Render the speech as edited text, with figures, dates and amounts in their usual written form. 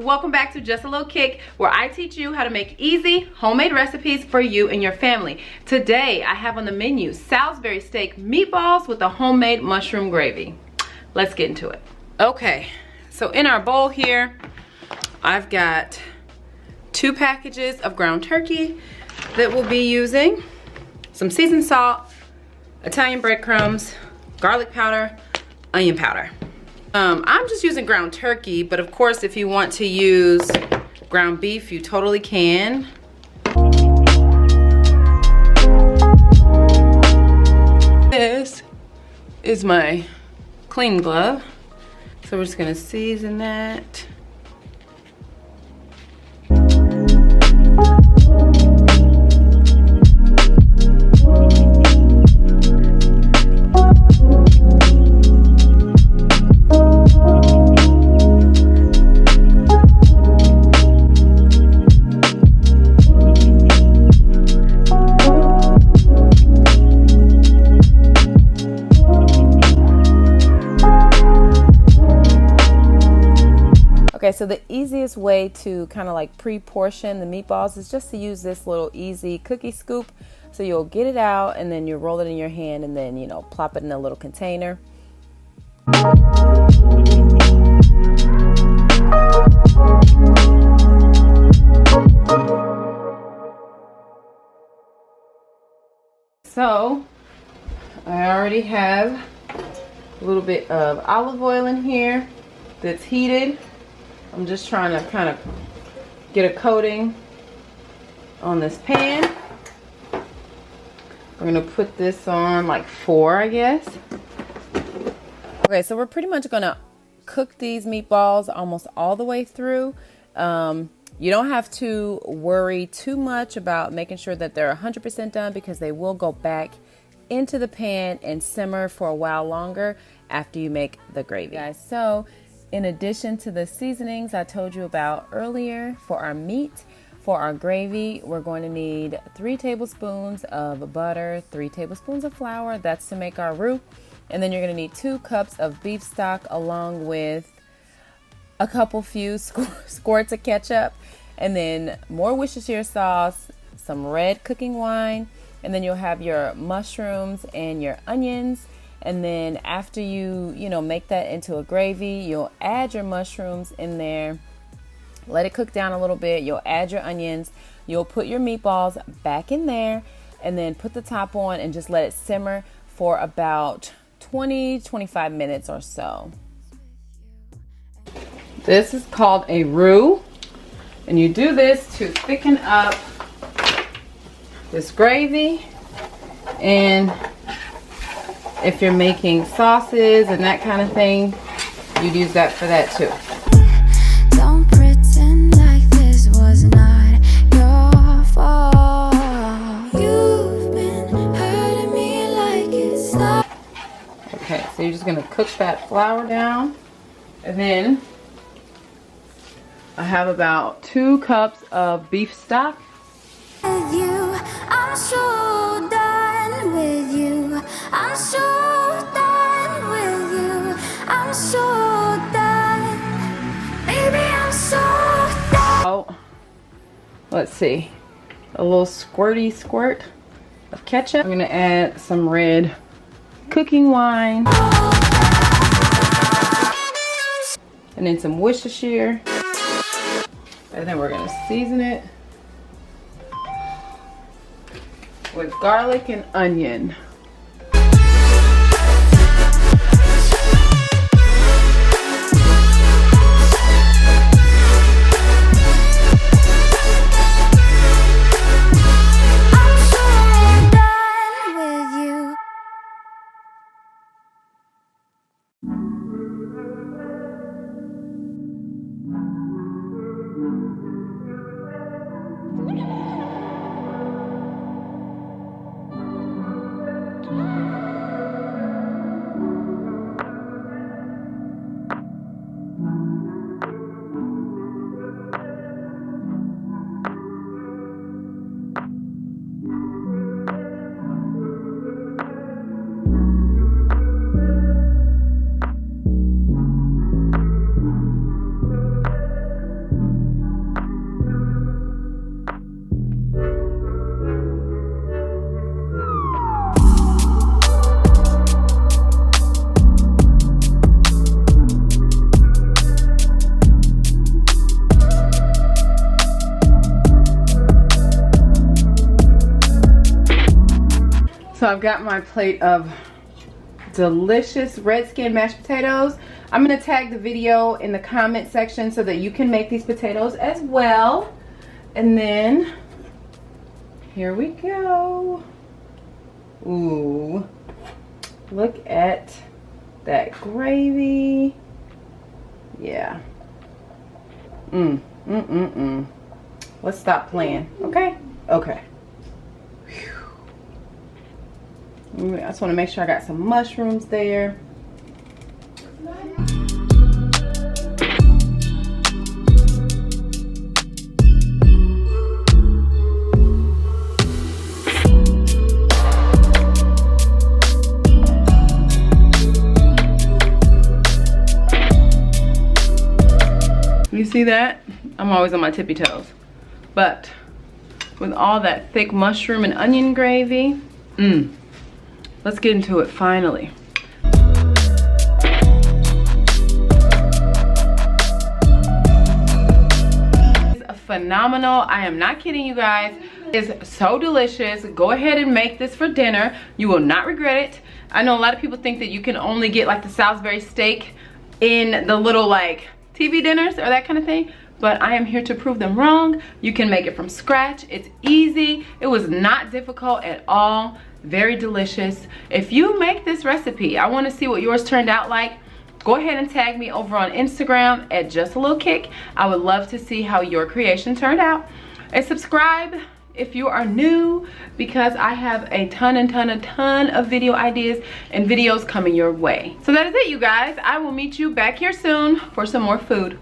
welcome back to Just a Little Kick, where I teach you how to make easy homemade recipes for you and your family. Today I have on the menu Salisbury steak meatballs with a homemade mushroom gravy. Let's get into it. Okay, so in our bowl here I've got 2 packages of ground turkey that we'll be using, some seasoned salt, Italian breadcrumbs, garlic powder, onion powder. I'm just using ground turkey, but of course if you want to use ground beef, you totally can. This is my clean glove, so we're just gonna season that. Okay, so the easiest way to kind of like pre-portion the meatballs is just to use this little easy cookie scoop. So you'll get it out and then you roll it in your hand and then, you know, plop it in a little container. So I already have a little bit of olive oil in here that's heated. I'm just trying to kind of get a coating on this pan. We're gonna put this on like 4, I guess. Okay, so we're pretty much gonna cook these meatballs almost all the way through. You don't have to worry too much about making sure that they're 100% done, because they will go back into the pan and simmer for a while longer after you make the gravy. Guys, so in addition to the seasonings I told you about earlier for our meat, for our gravy, we're going to need 3 tablespoons of butter, 3 tablespoons of flour. That's to make our roux. And then you're going to need 2 cups of beef stock, along with a few squirts of ketchup, and then more Worcestershire sauce, some red cooking wine, and then you'll have your mushrooms and your onions. And then after you make that into a gravy, you'll add your mushrooms in there, let it cook down a little bit. You'll add your onions, you'll put your meatballs back in there, and then put the top on and just let it simmer for about 20-25 minutes or so. This is called a roux, and you do this to thicken up this gravy. And if you're making sauces and that kind of thing, you'd use that for that too. Don't pretend like this was not your fault. You've been hurting me like it's not. Okay, so you're just gonna cook that flour down, and then I have about 2 cups of beef stock. With you, I'm so done with you. I'm so done with you. I'm so done. Baby, I'm so done. Oh, let's see. A little squirty squirt of ketchup. I'm gonna add some red cooking wine. And then some Worcestershire. And then we're gonna season it with garlic and onion. So I've got my plate of delicious red skin mashed potatoes. I'm gonna tag the video in the comment section so that you can make these potatoes as well. And then here we go. Ooh, look at that gravy. Yeah. Let's stop playing, okay? Okay. Whew. I just want to make sure I got some mushrooms there. You see that? I'm always on my tippy toes. But with all that thick mushroom and onion gravy, let's get into it finally. It's phenomenal. I am not kidding you guys. It's so delicious. Go ahead and make this for dinner. You will not regret it. I know a lot of people think that you can only get like the Salisbury steak in the little like TV dinners or that kind of thing, but I am here to prove them wrong. You can make it from scratch. It's easy. It was not difficult at all. Very delicious. If you make this recipe, I want to see what yours turned out like. Go ahead and tag me over on Instagram at Just a Little Kick. I would love to see how your creation turned out. And subscribe if you are new, because I have a ton of video ideas and videos coming your way. So that is it, you guys. I will meet you back here soon for some more food.